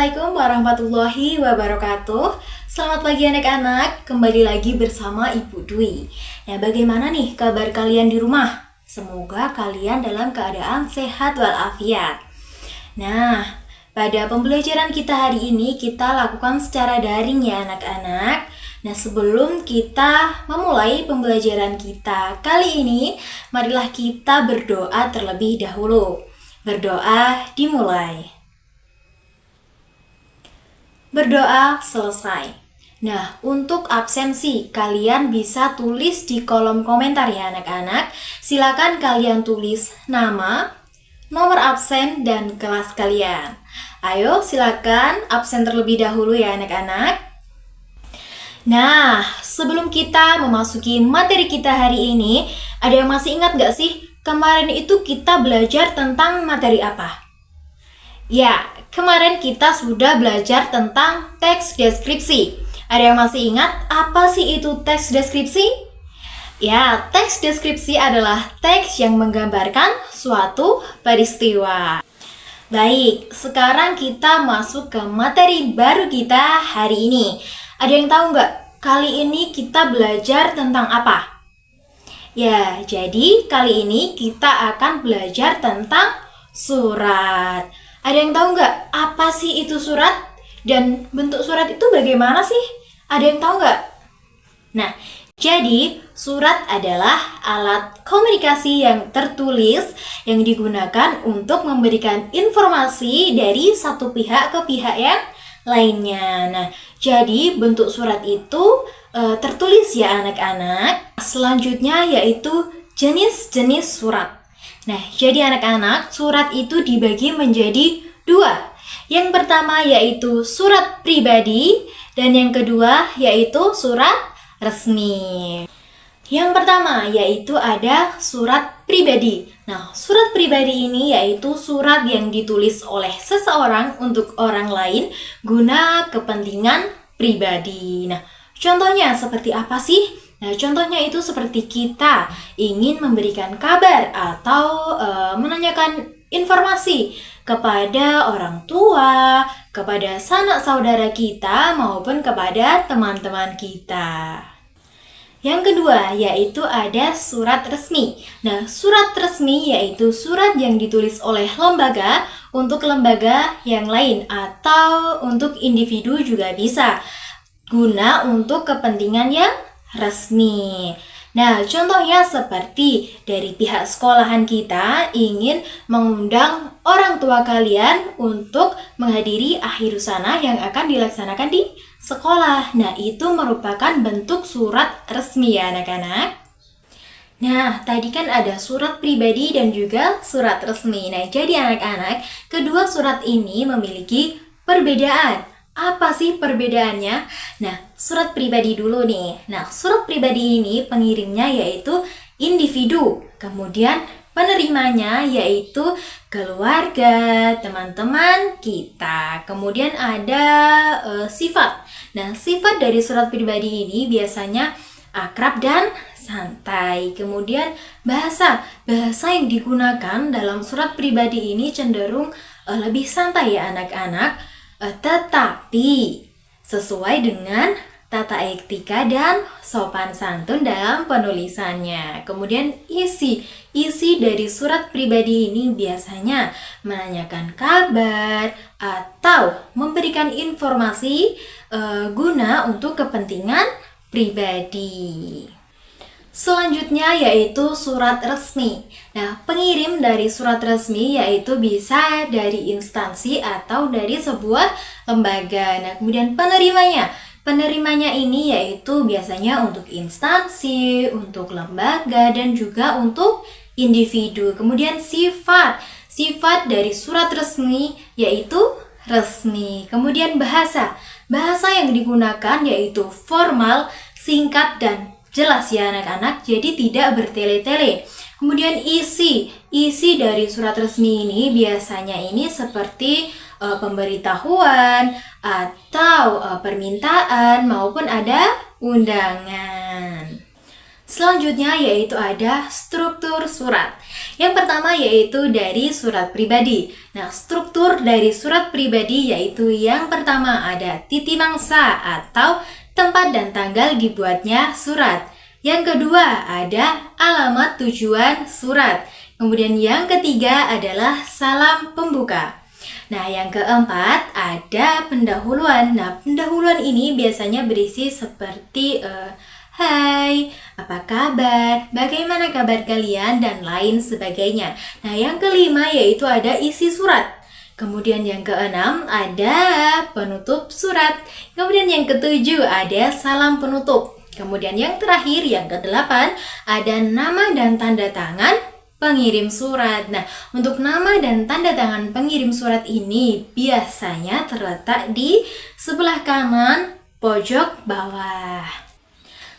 Assalamualaikum warahmatullahi wabarakatuh. Selamat pagi anak-anak, kembali lagi bersama Ibu Dwi. Nah, bagaimana nih kabar kalian di rumah? Semoga kalian dalam keadaan sehat walafiat. Nah, pada pembelajaran kita hari ini kita lakukan secara daring ya anak-anak. Nah, sebelum kita memulai pembelajaran kita kali ini, marilah kita berdoa terlebih dahulu. Berdoa dimulai. Berdoa selesai. Nah, untuk absensi, kalian bisa tulis di kolom komentar ya anak-anak. Silakan kalian tulis nama, nomor absen, dan kelas kalian. Ayo, silakan absen terlebih dahulu ya anak-anak. Nah, sebelum kita memasuki materi kita hari ini, ada yang masih ingat gak sih? Kemarin itu kita belajar tentang materi apa? Ya, kemarin kita sudah belajar tentang teks deskripsi. Ada yang masih ingat apa sih itu teks deskripsi? Ya, teks deskripsi adalah teks yang menggambarkan suatu peristiwa. Baik, sekarang kita masuk ke materi baru kita hari ini. Ada yang tahu nggak? Kali ini kita belajar tentang apa? Ya, jadi kali ini kita akan belajar tentang surat. Ada yang tahu nggak apa sih itu surat? Dan bentuk surat itu bagaimana sih? Ada yang tahu nggak? Nah, jadi surat adalah alat komunikasi yang tertulis yang digunakan untuk memberikan informasi dari satu pihak ke pihak yang lainnya. Nah, jadi bentuk surat itu tertulis ya anak-anak. Selanjutnya yaitu jenis-jenis surat. Nah, jadi anak-anak, surat itu dibagi menjadi dua. Yang pertama yaitu surat pribadi dan yang kedua yaitu surat resmi. Yang pertama yaitu ada surat pribadi. Nah, surat pribadi ini yaitu surat yang ditulis oleh seseorang untuk orang lain guna kepentingan pribadi. Nah, contohnya seperti apa sih? Nah, contohnya itu seperti kita ingin memberikan kabar atau menanyakan informasi kepada orang tua, kepada sanak saudara kita maupun kepada teman-teman kita. Yang kedua yaitu ada surat resmi. Nah, surat resmi yaitu surat yang ditulis oleh lembaga untuk lembaga yang lain atau untuk individu juga bisa, guna untuk kepentingan yang resmi. Nah, contohnya seperti dari pihak sekolahan kita ingin mengundang orang tua kalian untuk menghadiri akhir usana yang akan dilaksanakan di sekolah. Nah, itu merupakan bentuk surat resmi ya anak-anak. Nah, tadi kan ada surat pribadi dan juga surat resmi. Nah, jadi anak-anak, kedua surat ini memiliki perbedaan. Apa sih perbedaannya? Nah, surat pribadi dulu nih. Nah, surat pribadi ini pengirimnya yaitu individu. Kemudian penerimanya yaitu keluarga, teman-teman kita. Kemudian ada sifat. Nah, sifat dari surat pribadi ini biasanya akrab dan santai. Kemudian bahasa yang digunakan dalam surat pribadi ini cenderung lebih santai ya anak-anak. Tetapi sesuai dengan tata etika dan sopan santun dalam penulisannya. Kemudian isi dari surat pribadi ini biasanya menanyakan kabar atau memberikan informasi guna untuk kepentingan pribadi. Selanjutnya yaitu surat resmi. Nah, pengirim dari surat resmi yaitu bisa dari instansi atau dari sebuah lembaga. Nah, kemudian penerimanya ini yaitu biasanya untuk instansi, untuk lembaga, dan juga untuk individu. Kemudian sifat dari surat resmi yaitu resmi. Kemudian bahasa yang digunakan yaitu formal, singkat, dan jelas ya anak-anak, jadi tidak bertele-tele. Kemudian isi dari surat resmi ini biasanya ini seperti pemberitahuan atau permintaan maupun ada undangan. Selanjutnya yaitu ada struktur surat. Yang pertama yaitu dari surat pribadi. Nah, struktur dari surat pribadi yaitu yang pertama ada titi mangsa atau tempat dan tanggal dibuatnya surat. Yang kedua ada alamat tujuan surat. Kemudian yang ketiga adalah salam pembuka. Nah, yang keempat ada pendahuluan. Nah, pendahuluan ini biasanya berisi seperti hai, apa kabar, bagaimana kabar kalian, dan lain sebagainya. Nah, yang kelima yaitu ada isi surat. Kemudian yang keenam ada penutup surat. Kemudian yang ketujuh ada salam penutup. Kemudian yang terakhir, yang kedelapan, ada nama dan tanda tangan pengirim surat. Nah, untuk nama dan tanda tangan pengirim surat ini biasanya terletak di sebelah kanan pojok bawah.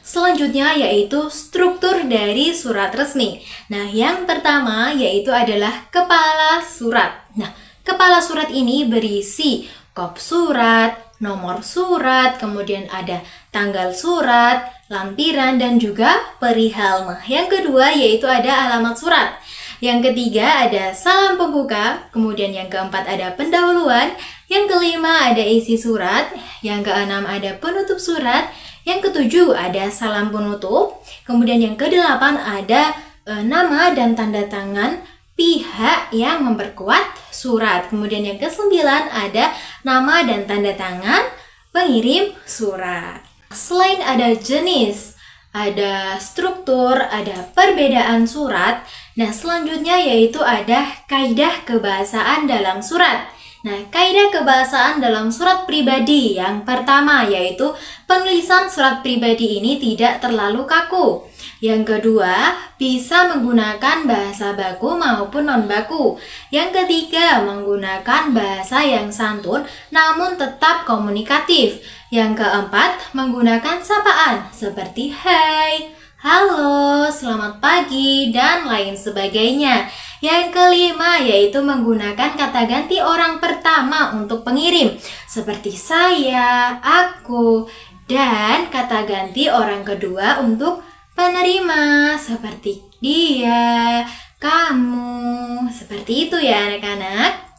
Selanjutnya yaitu struktur dari surat resmi. Nah, yang pertama yaitu adalah kepala surat. Nah, kepala surat ini berisi kop surat, nomor surat, kemudian ada tanggal surat, lampiran, dan juga perihal. Nah, yang kedua yaitu ada alamat surat. Yang ketiga ada salam pembuka, kemudian yang keempat ada pendahuluan, yang kelima ada isi surat, yang keenam ada penutup surat, yang ketujuh ada salam penutup, kemudian yang kedelapan ada nama dan tanda tangan pihak yang memperkuat surat. Kemudian yang kesembilan ada nama dan tanda tangan pengirim surat. Selain ada jenis, ada struktur, ada perbedaan surat, nah selanjutnya yaitu ada kaidah kebahasaan dalam surat. Nah, kaidah kebahasaan dalam surat pribadi yang pertama yaitu penulisan surat pribadi ini tidak terlalu kaku. Yang kedua, bisa menggunakan bahasa baku maupun non-baku. Yang ketiga, menggunakan bahasa yang santun namun tetap komunikatif. Yang keempat, menggunakan sapaan seperti hai, halo, selamat pagi, dan lain sebagainya. Yang kelima yaitu menggunakan kata ganti orang pertama untuk pengirim seperti saya, aku, dan kata ganti orang kedua untuk penerima seperti dia, kamu. Seperti itu ya anak-anak.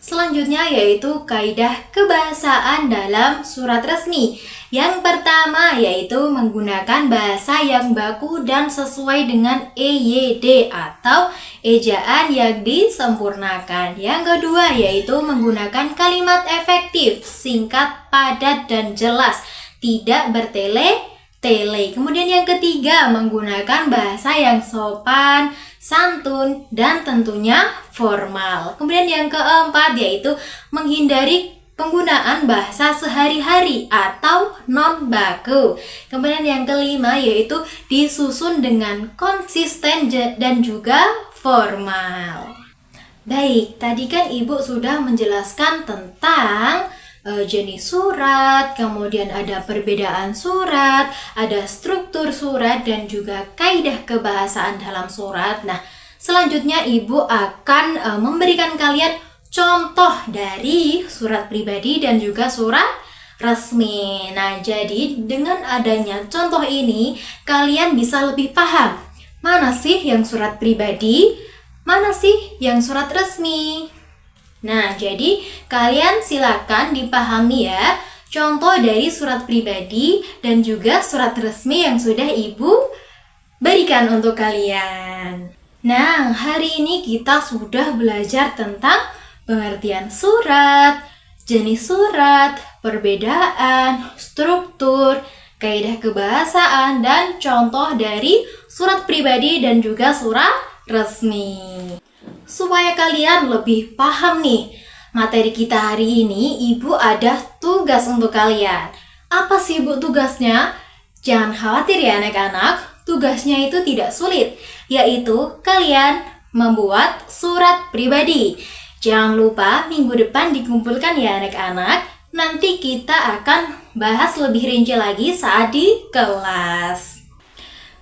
Selanjutnya yaitu kaidah kebahasaan dalam surat resmi. Yang pertama yaitu menggunakan bahasa yang baku dan sesuai dengan EYD atau ejaan yang disempurnakan. Yang kedua yaitu menggunakan kalimat efektif, singkat, padat, dan jelas, tidak bertele-tele. Kemudian yang ketiga menggunakan bahasa yang sopan, santun, dan tentunya formal. Kemudian yang keempat yaitu menghindari penggunaan bahasa sehari-hari atau non-baku. Kemudian yang kelima yaitu disusun dengan konsisten dan juga formal. Baik, tadi kan Ibu sudah menjelaskan tentang jenis surat, kemudian ada perbedaan surat, ada struktur surat, dan juga kaidah kebahasaan dalam surat. Nah, selanjutnya Ibu akan memberikan kalian contoh dari surat pribadi dan juga surat resmi. Nah, jadi dengan adanya contoh ini, kalian bisa lebih paham mana sih yang surat pribadi, mana sih yang surat resmi. Nah, jadi kalian silakan dipahami ya contoh dari surat pribadi dan juga surat resmi yang sudah Ibu berikan untuk kalian. Nah, hari ini kita sudah belajar tentang pengertian surat, jenis surat, perbedaan, struktur, kaidah kebahasaan, dan contoh dari surat pribadi dan juga surat resmi. Supaya kalian lebih paham nih materi kita hari ini, Ibu ada tugas untuk kalian. Apa sih Ibu tugasnya? Jangan khawatir ya anak-anak, tugasnya itu tidak sulit, yaitu kalian membuat surat pribadi. Jangan lupa minggu depan dikumpulkan ya anak-anak. Nanti kita akan bahas lebih rinci lagi saat di kelas.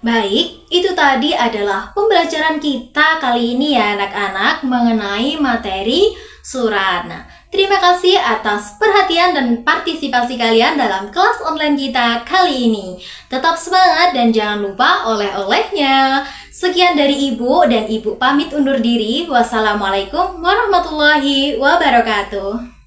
Baik, itu tadi adalah pembelajaran kita kali ini ya anak-anak mengenai materi surat. Nah, terima kasih atas perhatian dan partisipasi kalian dalam kelas online kita kali ini. Tetap semangat dan jangan lupa oleh-olehnya. Sekian dari Ibu, dan Ibu pamit undur diri. Wassalamualaikum warahmatullahi wabarakatuh.